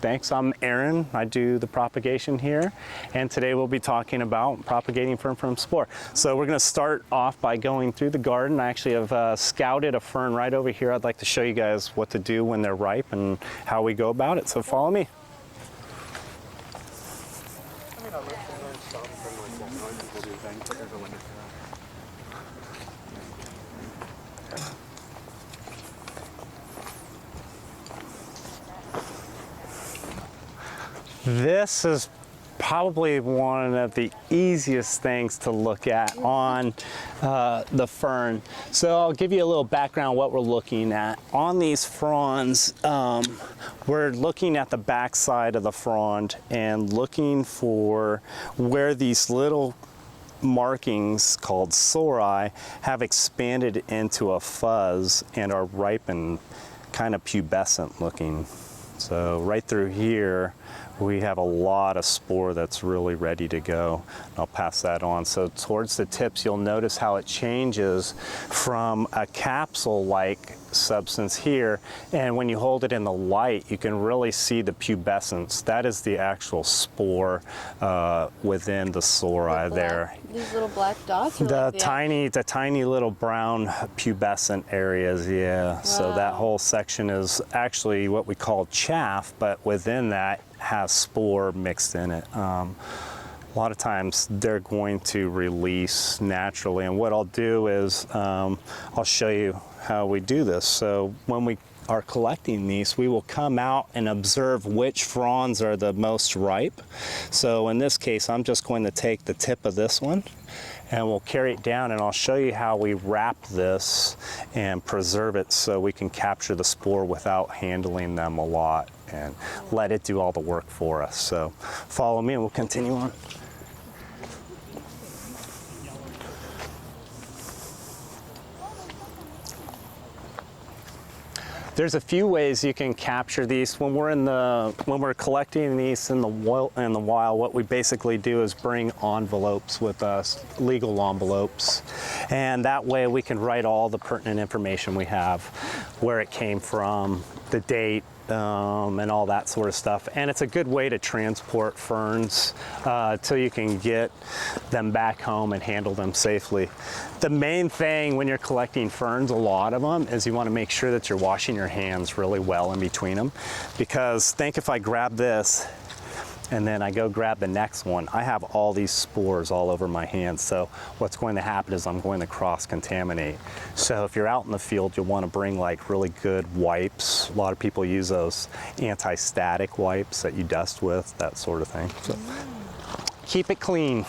Thanks. I'm Aaron. I do the propagation here, and today we'll be talking about propagating fern from spore. So we're going to start off by going through the garden. I actually have scouted a fern right over here. I'd like to show you guys what to do when they're ripe and how we go about it. So follow me. This is probably one of the easiest things to look at on the fern. So I'll give you a little background what we're looking at. On these fronds, we're looking at the back side of the frond and looking for where these little markings called sori have expanded into a fuzz and are ripe and kind of pubescent looking. So right through here, we have a lot of spore that's really ready to go. I'll pass that on. So towards the tips, you'll notice how it changes from a capsule-like substance here, and when you hold it in the light, you can really see the pubescence. That is the actual spore within the sori there. These little black dots? The tiny little brown pubescent areas, yeah. Wow. So that whole section is actually what we call chaff, but within that has spore mixed in it. A lot of times they're going to release naturally, and what I'll do is I'll show you how we do this. So when we are collecting these, we will come out and observe which fronds are the most ripe. So in this case, I'm just going to take the tip of this one and we'll carry it down, and I'll show you how we wrap this and preserve it so we can capture the spore without handling them a lot and let it do all the work for us. So follow me and we'll continue on. There's a few ways you can capture these. When we're collecting these in the wild, what we basically do is bring envelopes with us, legal envelopes, and that way we can write all the pertinent information we have, where it came from, the date, and all that sort of stuff. And it's a good way to transport ferns till you can get them back home and handle them safely. The main thing when you're collecting ferns, a lot of them, is you want to make sure that you're washing your hands really well in between them. Because think if I grab this and then I go grab the next one, I have all these spores all over my hands. So what's going to happen is I'm going to cross-contaminate. So if you're out in the field, you'll want to bring like really good wipes. A lot of people use those anti-static wipes that you dust with, that sort of thing. So keep it clean.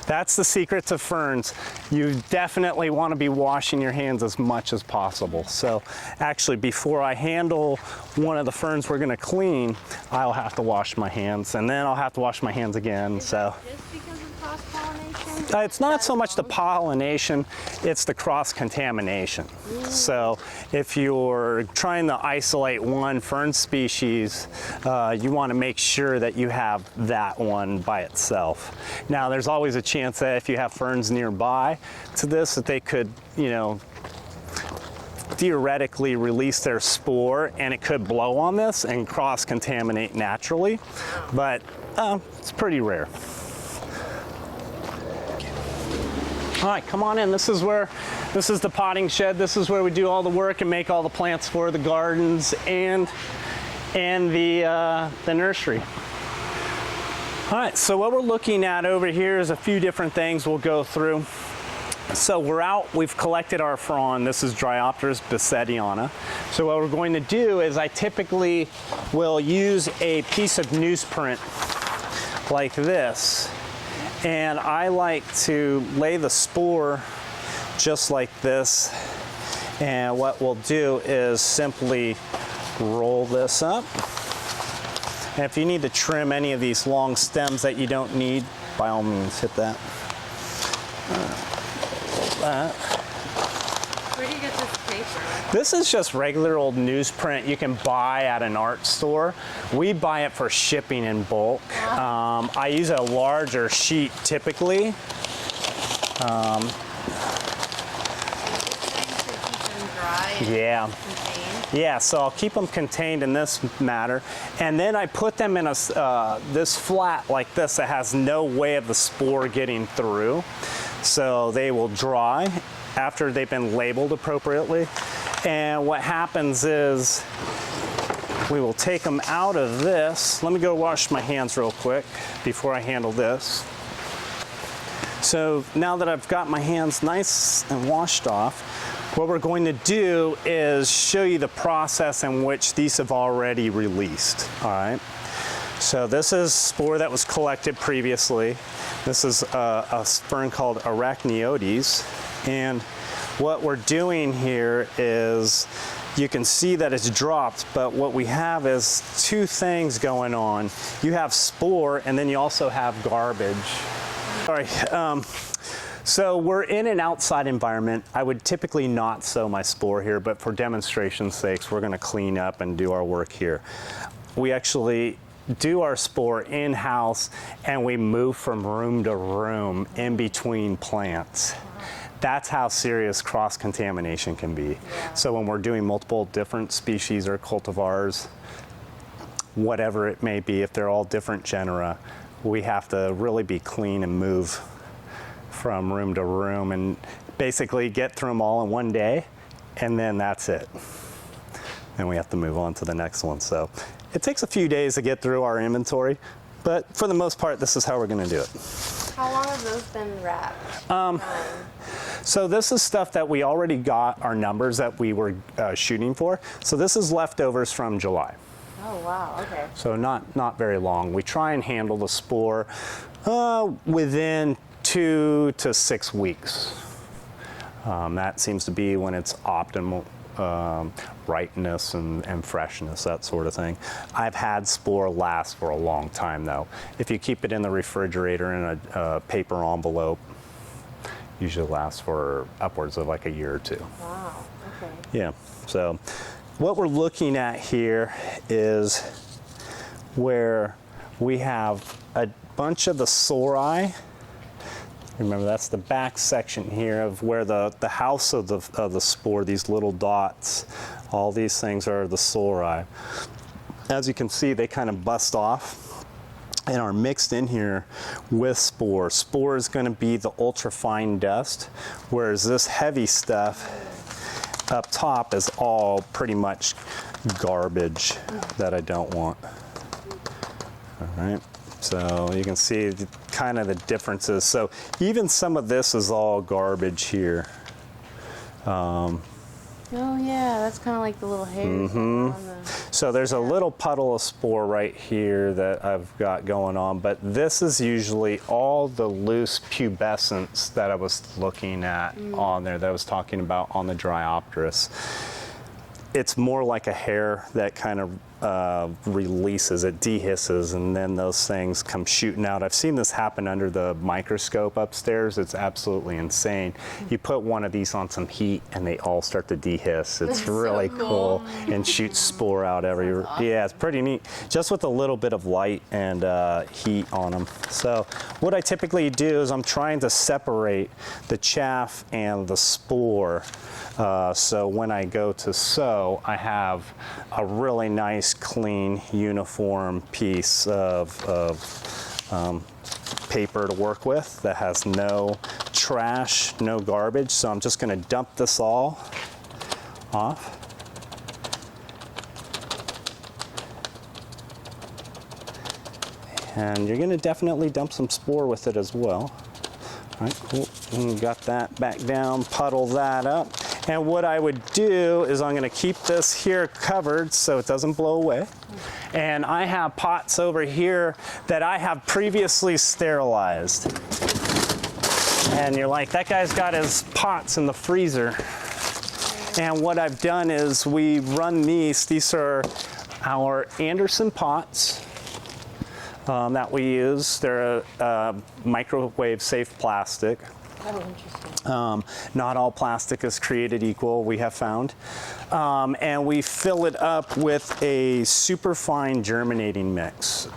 That's the secret to ferns. You definitely want to be washing your hands as much as possible. So actually, before I handle one of the ferns we're going to clean, I'll have to wash my hands, and then I'll have to wash my hands again. So just because of cross-pollination? It's not so much the pollination, it's the cross-contamination. So if you're trying to isolate one fern species, you want to make sure that you have that one by itself. Now, there's always a chance that if you have ferns nearby to this, that they could, you know, theoretically release their spore, and it could blow on this and cross-contaminate naturally, but it's pretty rare. All right, come on in. This is the potting shed. This is where we do all the work and make all the plants for the gardens and the nursery. All right, so what we're looking at over here is a few different things we'll go through. So we're out, we've collected our frond. This is Dryopteris bisetiana. So what we're going to do is I typically will use a piece of newsprint like this, and I like to lay the spore just like this. And what we'll do is simply roll this up. And if you need to trim any of these long stems that you don't need, by all means, hit that. Where do you get this paper? This is just regular old newsprint you can buy at an art store. We buy it for shipping in bulk. I use a larger sheet typically. dry and Yeah. contained? Yeah, so I'll keep them contained in this matter, and then I put them in this flat like this that has no way of the spore getting through. So they will dry after they've been labeled appropriately. And what happens is we will take them out of this. Let me go wash my hands real quick before I handle this. So now that I've got my hands nice and washed off, what we're going to do is show you the process in which these have already released, all right? So this is spore that was collected previously. This is a fern called Arachniodes, and what we're doing here is you can see that it's dropped, but what we have is two things going on. You have spore, and then you also have garbage. All right, so we're in an outside environment. I would typically not sow my spore here, but for demonstration's sakes, we're gonna clean up and do our work here. We actually do our spore in-house, and we move from room to room in between plants. That's how serious cross-contamination can be. Yeah. So when we're doing multiple different species or cultivars, whatever it may be, if they're all different genera, we have to really be clean and move from room to room and basically get through them all in one day, and then that's it. Then we have to move on to the next one. So it takes a few days to get through our inventory, but for the most part, this is how we're gonna do it. How long have those been wrapped? So this is stuff that we already got our numbers that we were shooting for. So this is leftovers from July. Oh, wow, okay. So not very long. We try and handle the spore within 2 to 6 weeks. That seems to be when it's optimal ripeness and freshness, that sort of thing. I've had spore last for a long time though. If you keep it in the refrigerator in a paper envelope, usually lasts for upwards of like a year or two. Wow, okay. Yeah, so what we're looking at here is where we have a bunch of the sori. Remember, that's the back section here of where the house of the spore, these little dots, all these things are the sori. As you can see, they kind of bust off and are mixed in here with spore. Spore is going to be the ultra-fine dust, whereas this heavy stuff up top is all pretty much garbage that I don't want. All right. So you can see kind of the differences. So even some of this is all garbage here. Oh yeah, that's kind of like the little hairs on the... So there's a little puddle of spore right here that I've got going on, but this is usually all the loose pubescence that I was looking at on there, that I was talking about on the Dryopteris. It's more like a hair that kind of releases, it dehisces, and then those things come shooting out. I've seen this happen under the microscope upstairs. It's absolutely insane. You put one of these on some heat and they all start to dehiss. It's really cool and shoot spore out everywhere. Awesome. Yeah, it's pretty neat, just with a little bit of light and heat on them. So what I typically do is I'm trying to separate the chaff and the spore. So when I go to sow, I have a really nice, clean, uniform piece of paper to work with that has no trash, no garbage. So I'm just going to dump this all off. And you're going to definitely dump some spore with it as well. All right, cool. And got that back down, puddle that up. And what I would do is I'm gonna keep this here covered so it doesn't blow away. And I have pots over here that I have previously sterilized. And you're like, that guy's got his pots in the freezer. And what I've done is we run these are our Anderson pots that we use. They're microwave safe plastic. Oh, interesting. Not all plastic is created equal, we have found. And we fill it up with a super fine germinating mix.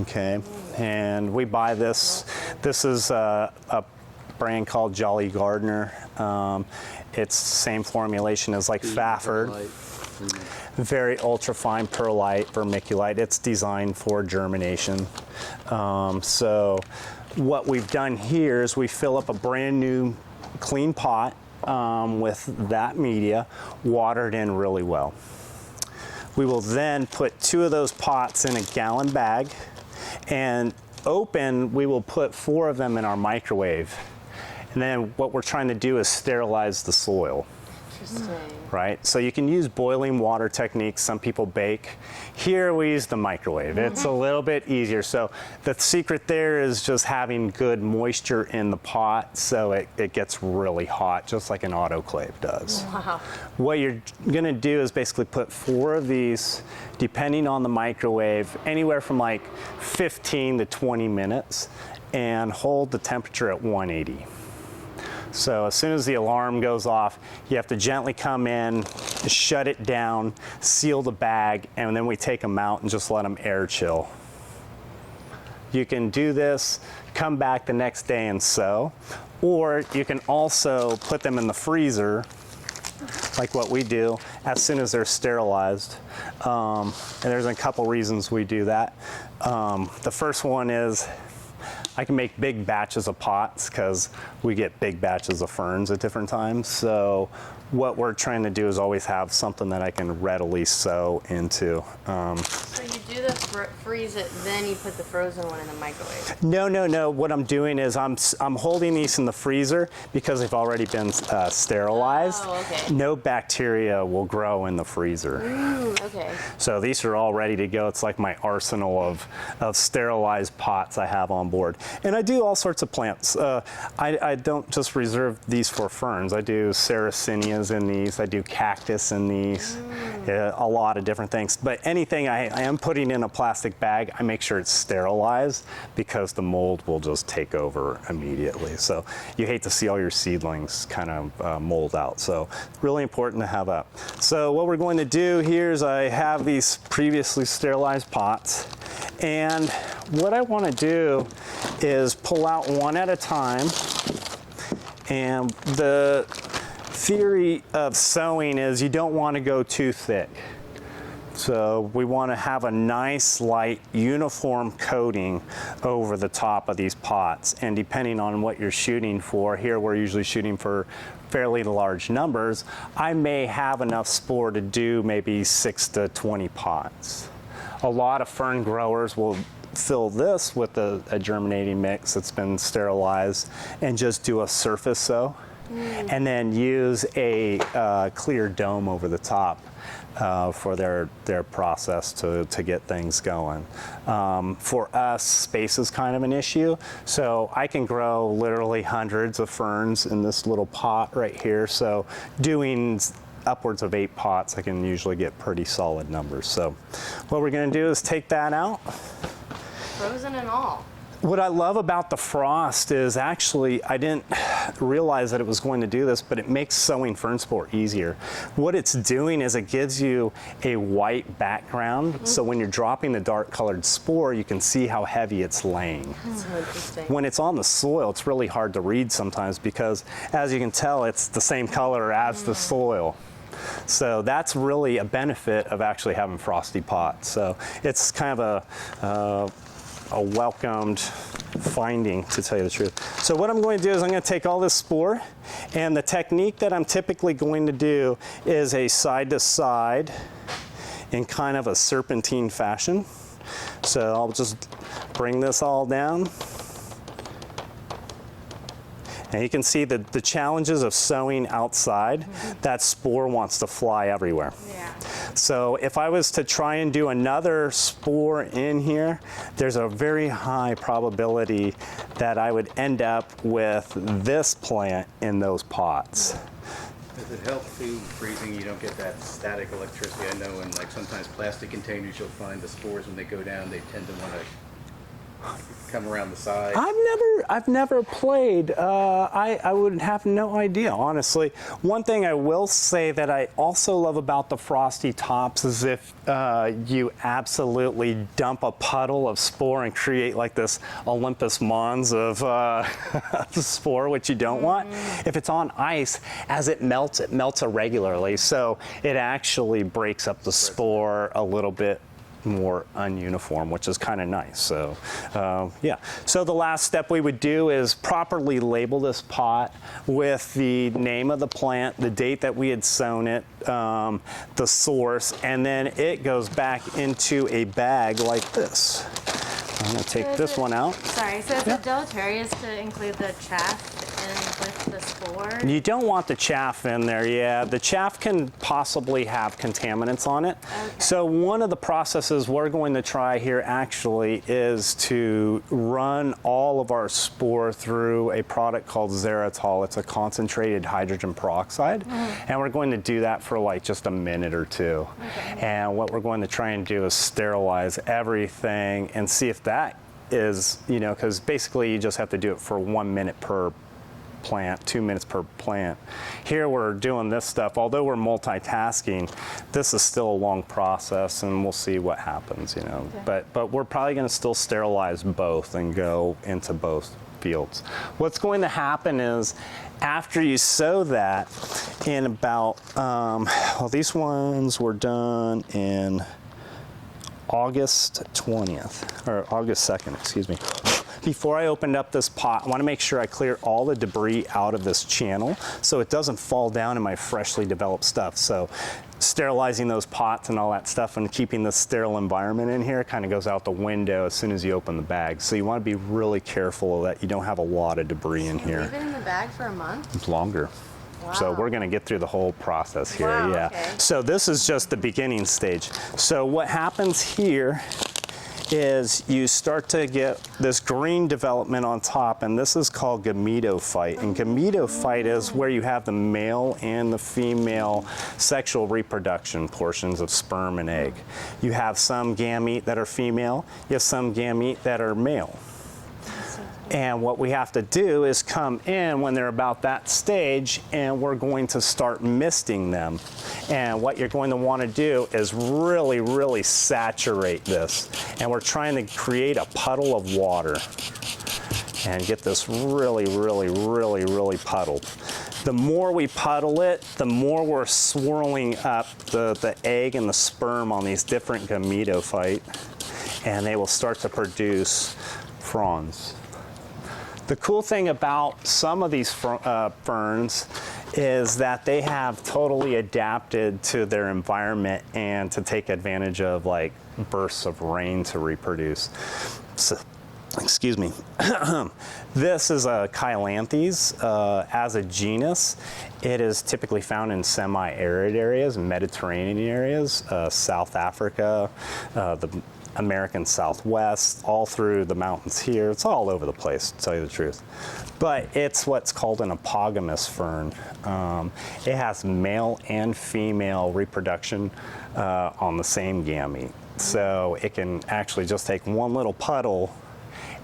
Okay, and we buy this. This is a brand called Jolly Gardener. It's the same formulation as like Fafford. Very ultrafine perlite, vermiculite. It's designed for germination. So what we've done here is we fill up a brand new clean pot with that media, watered in really well. We will then put 2 of those pots in a gallon bag, and we will put 4 of them in our microwave. And then what we're trying to do is sterilize the soil. Interesting. Right? So you can use boiling water techniques. Some people bake. Here we use the microwave. It's a little bit easier. So the secret there is just having good moisture in the pot so it gets really hot, just like an autoclave does. Wow. What you're going to do is basically put 4 of these, depending on the microwave, anywhere from like 15 to 20 minutes, and hold the temperature at 180. So as soon as the alarm goes off, you have to gently come in, shut it down, seal the bag, and then we take them out and just let them air chill. You can do this, come back the next day and sow, or you can also put them in the freezer, like what we do, as soon as they're sterilized. And there's a couple reasons we do that. The first one is I can make big batches of pots because we get big batches of ferns at different times. So what we're trying to do is always have something that I can readily sow into. So you do the freeze it, then you put the frozen one in the microwave? No. What I'm doing is I'm holding these in the freezer because they've already been sterilized. Oh, okay. No bacteria will grow in the freezer. Okay. So these are all ready to go. It's like my arsenal of sterilized pots I have on board. And I do all sorts of plants. I don't just reserve these for ferns. I do sarracenias in these. I do cactus in these. A lot of different things. But anything I am putting in a plastic bag, I make sure it's sterilized because the mold will just take over immediately. So you hate to see all your seedlings kind of mold out. So really important to have that. So what we're going to do here is I have these previously sterilized pots. And what I want to do is pull out one at a time. And the theory of sowing is you don't want to go too thick. So we want to have a nice, light, uniform coating over the top of these pots. And depending on what you're shooting for, here we're usually shooting for fairly large numbers, I may have enough spore to do maybe 6 to 20 pots. A lot of fern growers will fill this with a germinating mix that's been sterilized and just do a surface sow. And then use a clear dome over the top for their process to get things going. For us, space is kind of an issue, so I can grow literally hundreds of ferns in this little pot right here. So doing upwards of 8 pots, I can usually get pretty solid numbers. So what we're going to do is take that out. Frozen and all. What I love about the frost is actually, I didn't realize that it was going to do this, but it makes sowing fern spore easier. What it's doing is it gives you a white background, so when you're dropping the dark colored spore, you can see how heavy it's laying. That's so interesting. When it's on the soil, it's really hard to read sometimes because, as you can tell, it's the same color as the soil. So that's really a benefit of actually having frosty pots. So it's kind of a welcomed finding, to tell you the truth. So what I'm going to do is I'm going to take all this spore, and the technique that I'm typically going to do is a side to side in kind of a serpentine fashion. So I'll just bring this all down. And you can see the challenges of sowing outside. That spore wants to fly everywhere. Yeah. So if I was to try and do another spore in here, there's a very high probability that I would end up with this plant in those pots. Does it help too, freezing, you don't get that static electricity? I know in like sometimes plastic containers you'll find the spores when they go down, they tend to want to come around the side? I've never played. I would have no idea, honestly. One thing I will say that I also love about the frosty tops is if you absolutely dump a puddle of spore and create like this Olympus Mons of spore, which you don't want. If it's on ice, as it melts irregularly, so it actually breaks up the spore a little bit more ununiform, which is kind of nice. So yeah, so the last step we would do is properly label this pot with the name of the plant, the date that we had sown it, the source, and then it goes back into a bag like this. I'm gonna take this one out. Sorry, so is it deleterious to include the chaff in with the spore? You don't want the chaff in there, yeah. The chaff can possibly have contaminants on it. Okay. So one of the processes we're going to try here actually is to run all of our spore through a product called xeritol. It's a concentrated hydrogen peroxide. And we're going to do that for like just a minute or two. Okay. And what we're going to try and do is sterilize everything and see if that is, you know, because basically you just have to do it for 1 minute per plant, 2 minutes per plant. Here we're doing this stuff, although we're multitasking, this is still a long process and we'll see what happens, you know. Okay. But we're probably going to still sterilize both and go into both fields. What's going to happen is after you sow that in about, well, these ones were done in August 20th, or August 2nd, excuse me. Before I opened up this pot, I want to make sure I clear all the debris out of this channel so it doesn't fall down in my freshly developed stuff. So sterilizing those pots and all that stuff and keeping the sterile environment in here kind of goes out the window as soon as you open the bag. So you want to be really careful that you don't have a lot of debris in here. Leave it in the bag for a month? It's longer. Wow. So we're going to get through the whole process here. Wow, yeah. okay. So this is just the beginning stage. So what happens here is you start to get this green development on top, and this is called gametophyte. And gametophyte is where you have the male and the female sexual reproduction portions of sperm and egg. You have some gamete that are female, you have some gamete that are male. And what we have to do is come in when they're about that stage, and we're going to start misting them. And what you're going to want to do is really, really saturate this. And we're trying to create a puddle of water and get this really, really, really, really puddled. The more we puddle it, the more we're swirling up the egg and the sperm on these different gametophyte, and they will start to produce fronds. The cool thing about some of these ferns is that they have totally adapted to their environment and to take advantage of like bursts of rain to reproduce. So, excuse me. This is a Chilanthes. As a genus, it is typically found in semi-arid areas, Mediterranean areas, South Africa, the American Southwest, all through the mountains here. It's all over the place, to tell you the truth. But it's what's called an epogamous fern. It has male and female reproduction on the same gamete. So it can actually just take one little puddle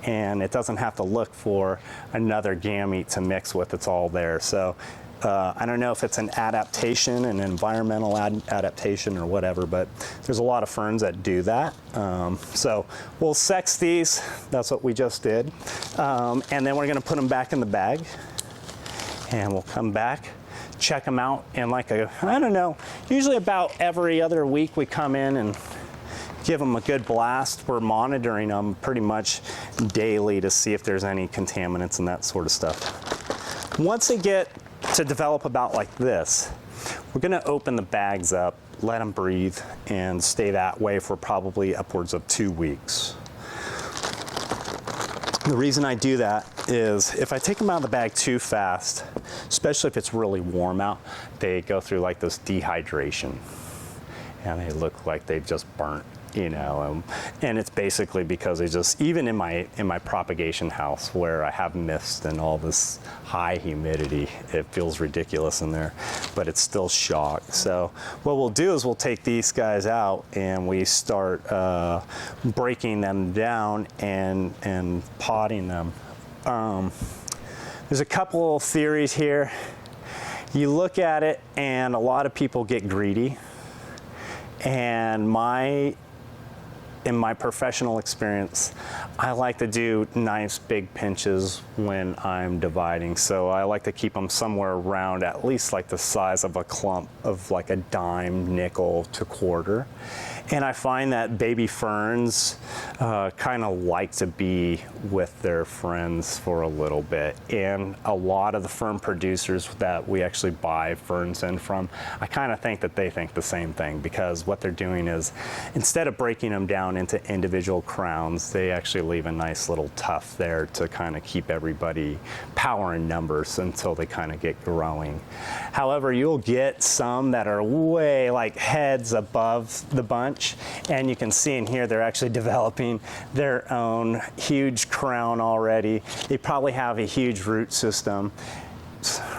and it doesn't have to look for another gamete to mix with. It's all there. So I don't know if it's an adaptation, an environmental adaptation or whatever, but there's a lot of ferns that do that. So we'll sex these, that's what we just did. And then we're gonna put them back in the bag and we'll come back, check them out, and like I don't know, usually about every other week we come in and give them a good blast. We're monitoring them pretty much daily to see if there's any contaminants and that sort of stuff. Once they get to develop about like this, we're going to open the bags up, let them breathe, and stay that way for probably upwards of 2 weeks. The reason I do that is if I take them out of the bag too fast, especially if it's really warm out, they go through like this dehydration and they look like they've just burnt you know, and it's basically because it's just, even in my propagation house where I have mist and all this high humidity, it feels ridiculous in there, but it's still shock. So what we'll do is we'll take these guys out and we start breaking them down and potting them. There's a couple theories here. You look at it and a lot of people get greedy, and in my professional experience, I like to do nice big pinches when I'm dividing. So I like to keep them somewhere around at least like the size of a clump of like a dime, nickel to quarter. And I find that baby ferns kind of like to be with their friends for a little bit. And a lot of the fern producers that we actually buy ferns in from, I kind of think that they think the same thing, because what they're doing is, instead of breaking them down into individual crowns, they actually leave a nice little tuft there to kind of keep everybody power in numbers until they kind of get growing. However, you'll get some that are way like heads above the bunch, and you can see in here they're actually developing their own huge crown already. They probably have a huge root system.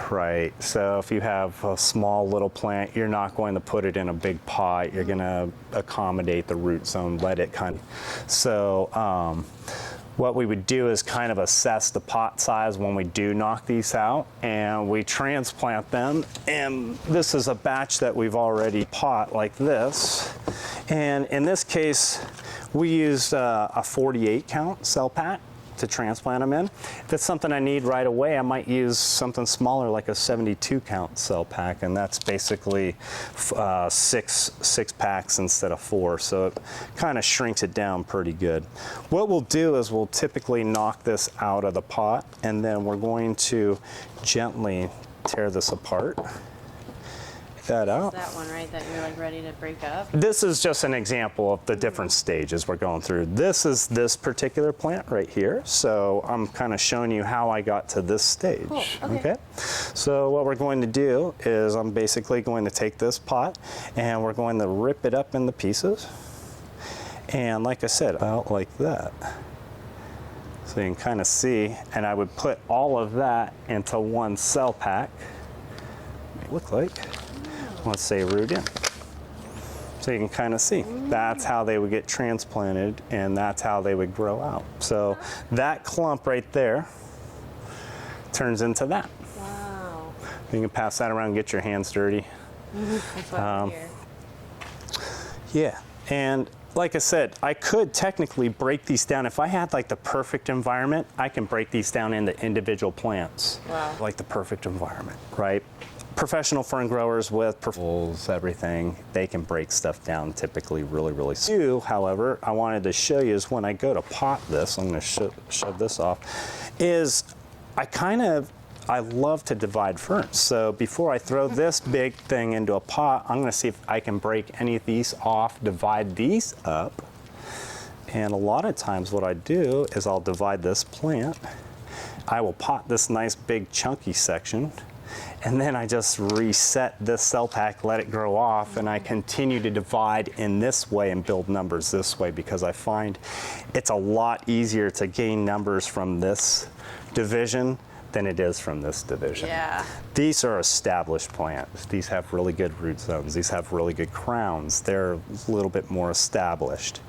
Right, so if you have a small little plant, you're not going to put it in a big pot. You're going to accommodate the root zone, let it kind of. So what we would do is kind of assess the pot size when we do knock these out, and we transplant them. And this is a batch that we've already pot like this. And in this case, we used a 48 count cell pack to transplant them in. If it's something I need right away, I might use something smaller like a 72 count cell pack, and that's basically six packs instead of 4, so it kind of shrinks it down pretty good. What we'll do is we'll typically knock this out of the pot, and then we're going to gently tear this apart. That out. That one, right, that you're like ready to break up? This is just an example of the different stages we're going through. This is this particular plant right here, so I'm kind of showing you how I got to this stage. Cool. Okay. So what we're going to do is I'm basically going to take this pot and we're going to rip it up into pieces, and like I said, about like that. So you can kind of see, and I would put all of that into one cell pack. It look like, let's say, root in. So you can kind of see, that's how they would get transplanted, and that's how they would grow out. So that clump right there turns into that. Wow. You can pass that around and get your hands dirty. That's what I hear. Yeah, and like I said, I could technically break these down. If I had like the perfect environment, I can break these down into individual plants. Wow. Like the perfect environment, right? Professional fern growers with professionals, everything, they can break stuff down typically really soon. However, I wanted to show you is when I go to pot this, I'm going to shove this off, is I love to divide ferns. So before I throw this big thing into a pot, I'm going to see if I can break any of these off, divide these up. And a lot of times what I do is I'll divide this plant. I will pot this nice big chunky section, and then I just reset this cell pack, let it grow off, and I continue to divide in this way and build numbers this way, because I find it's a lot easier to gain numbers from this division than it is from this division. Yeah. These are established plants. These have really good root zones. These have really good crowns. They're a little bit more established.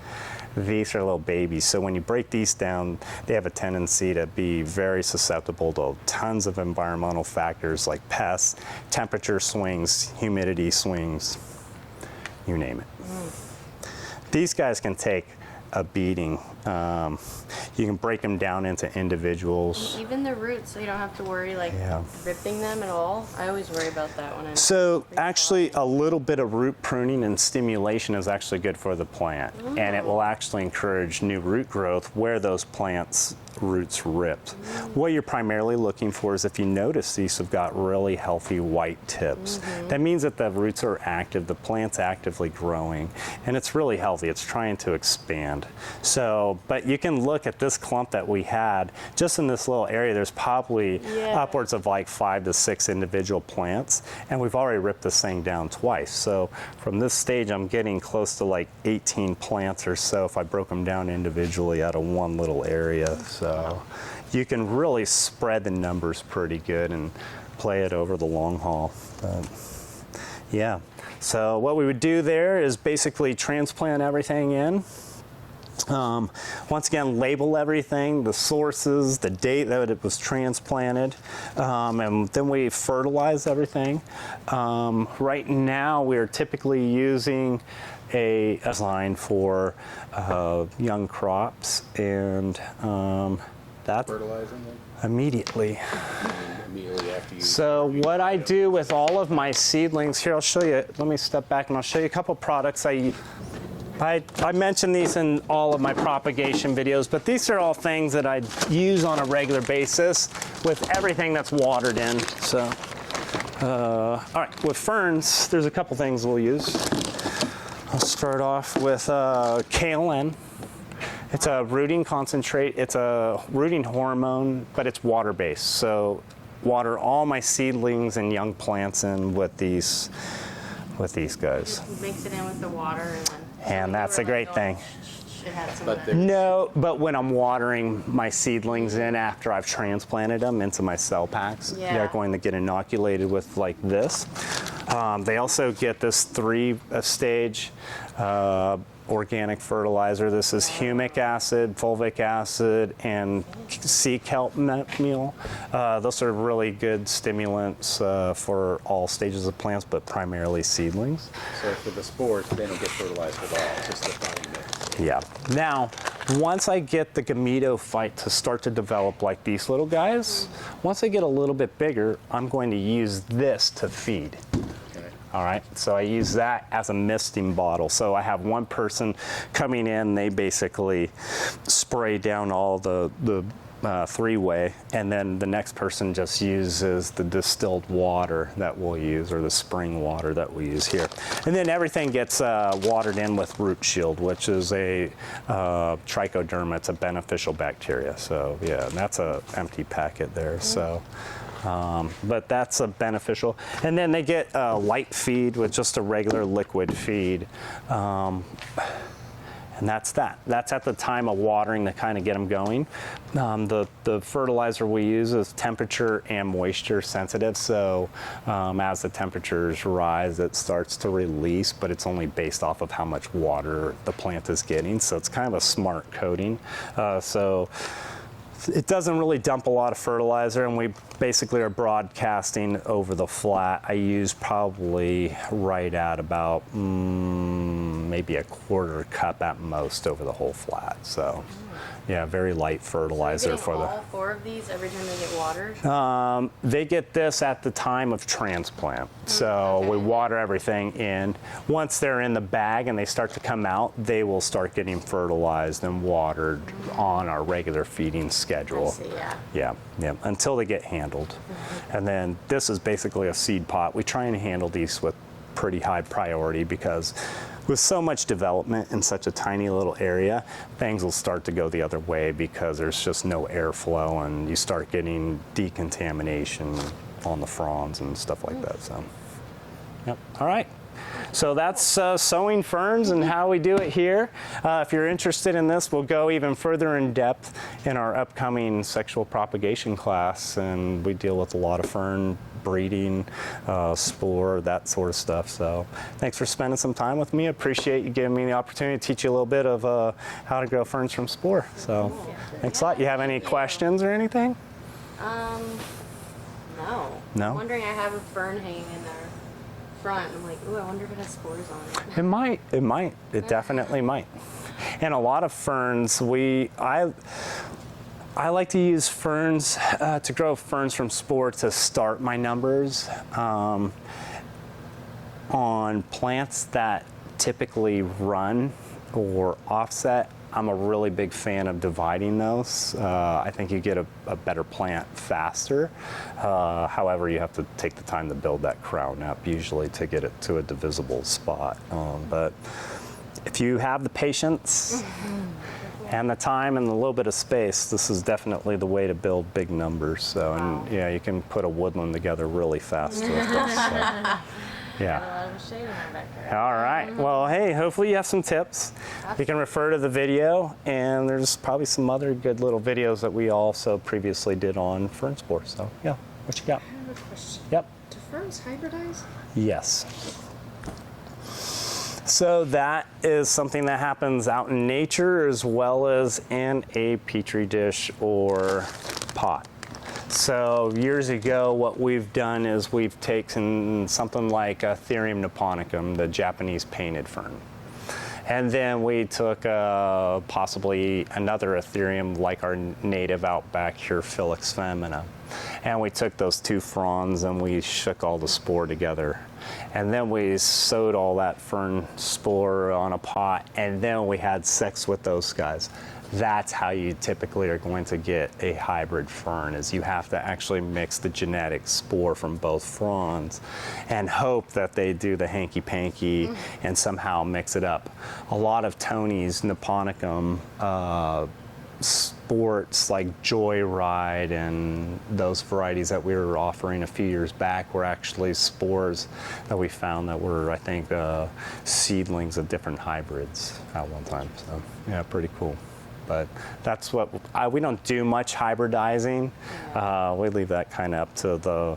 These are little babies, so when you break these down, they have a tendency to be very susceptible to tons of environmental factors like pests, temperature swings, humidity swings, you name it. These guys can take a beating. You can break them down into individuals. Even the roots, so you don't have to worry like ripping them at all. I always worry about that when I'm. So actually a little bit of root pruning and stimulation is actually good for the plant, and it will actually encourage new root growth where those plants roots ripped. What you're primarily looking for is, if you notice, these have got really healthy white tips. That means that the roots are active, the plant's actively growing, and it's really healthy. It's trying to expand. So, but you can look at this clump that we had, just in this little area, there's probably upwards of like 5 to 6 individual plants, and we've already ripped this thing down twice. So from this stage, I'm getting close to like 18 plants or so if I broke them down individually out of one little area. So you can really spread the numbers pretty good and play it over the long haul. But yeah, so what we would do there is basically transplant everything in. Once again, label everything, the sources, the date that it was transplanted, and then we fertilize everything. Right now, we're typically using a design for young crops, and that's Fertilizing them immediately. immediately after you. So what I do with all of my seedlings, here I'll show you, let me step back and I'll show you a couple products I mention these in all of my propagation videos, but these are all things that I use on a regular basis with everything that's watered in. So, all right, with ferns, there's a couple things we'll use. I'll start off with KLN. It's a rooting concentrate. It's a rooting hormone, but it's water-based. So water all my seedlings and young plants in with these guys. Just mix it in with the water and then. And that's a great thing. It had some But of they're- that. No, but when I'm watering my seedlings in after I've transplanted them into my cell packs, Yeah. they're going to get inoculated with like this. They also get this 3-stage organic fertilizer. This is humic acid, fulvic acid, and sea kelp meal. Those are really good stimulants for all stages of plants, but primarily seedlings. So for the spores, they don't get fertilized at all. It's just the potting mix. Yeah. Now, once I get the gametophyte to start to develop like these little guys, once they get a little bit bigger, I'm going to use this to feed. Okay. All right, so I use that as a misting bottle. So I have one person coming in, they basically spray down all the 3-way, and then the next person just uses the distilled water that we'll use, or the spring water that we use here. And then everything gets watered in with Rootshield, which is a trichoderma. It's a beneficial bacteria. So yeah, that's a empty packet there. So. But that's a beneficial. And then they get light feed with just a regular liquid feed. And that's that. That's at the time of watering to kind of get them going. The fertilizer we use is temperature and moisture sensitive. So as the temperatures rise, it starts to release, but it's only based off of how much water the plant is getting. So it's kind of a smart coating. So it doesn't really dump a lot of fertilizer, and we basically are broadcasting over the flat. I use probably right at about maybe a 1/4 cup at most over the whole flat. So yeah, very light fertilizer for the. All 4 of these every time they get watered? They get this at the time of transplant. So we water everything in. Once they're in the bag and they start to come out, they will start getting fertilized and watered on our regular feeding schedule. I see, yeah. Yeah, until they get handled. And then this is basically a seed pot. We try and handle these with pretty high priority, because with so much development in such a tiny little area, things will start to go the other way because there's just no airflow, and you start getting decontamination on the fronds and stuff like that. So, yep. All right. So that's sowing ferns and how we do it here. If you're interested in this, we'll go even further in depth in our upcoming sexual propagation class, and we deal with a lot of fern breeding, spore, that sort of stuff. So thanks for spending some time with me. I appreciate you giving me the opportunity to teach you a little bit of how to grow ferns from spore. So thanks a lot. You have any questions or anything? No. No? I'm wondering, I have a fern hanging in there front. I'm like, ooh, I wonder if it has spores on it. It might. It might. It definitely might. And a lot of ferns, I like to use ferns to grow ferns from spore to start my numbers on plants that typically run or offset. I'm a really big fan of dividing those. I think you get a better plant faster. However, you have to take the time to build that crown up usually to get it to a divisible spot. But if you have the patience and the time and a little bit of space, this is definitely the way to build big numbers. So, and yeah, you can put a woodland together really fast with this. So. Yeah. All right. Well, hey, hopefully you have some tips. You can refer to the video, and there's probably some other good little videos that we also previously did on fern spore. So, yeah, what you got? I have a question. Yep. Do ferns hybridize? Yes. So that is something that happens out in nature as well as in a petri dish or pot. So years ago, what we've done is we've taken something like Ethereum niponicum, the Japanese painted fern. And then we took possibly another Ethereum like our native outback here, Filix femina. And we took those two fronds and we shook all the spore together. And then we sowed all that fern spore on a pot, and then we had sex with those guys. That's how you typically are going to get a hybrid fern, is you have to actually mix the genetic spore from both fronds and hope that they do the hanky-panky and somehow mix it up. A lot of Tony's niponicum sports like Joyride and those varieties that we were offering a few years back were actually spores that we found that were, I think, seedlings of different hybrids at one time. So, yeah, pretty cool. But that's what, we don't do much hybridizing. We leave that kind of up to the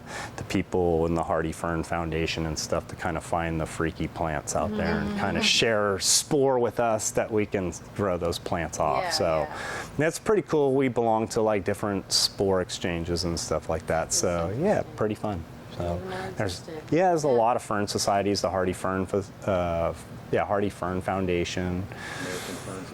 people in the Hardy Fern Foundation and stuff to kind of find the freaky plants out there and kind of share spore with us that we can grow those plants off. Yeah, so yeah. that's pretty cool. We belong to like different spore exchanges and stuff like that. So yeah, pretty fun. So there's a lot of fern societies, the Hardy Fern, Hardy Fern Foundation,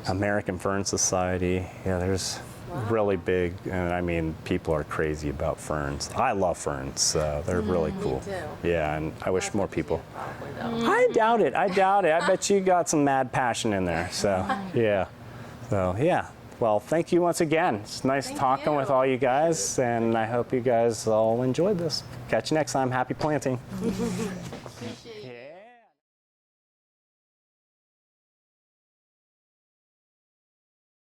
American Fern Society. Yeah, there's really big, and I mean, people are crazy about ferns. I love ferns, so they're really cool. Me too. Yeah, and I wish more people. Probably, though. I doubt it. I bet you got some mad passion in there. So yeah. So yeah. Well, thank you once again. It's nice talking with all you guys, and I hope you guys all enjoyed this. Catch you next time. Happy planting. Appreciate it.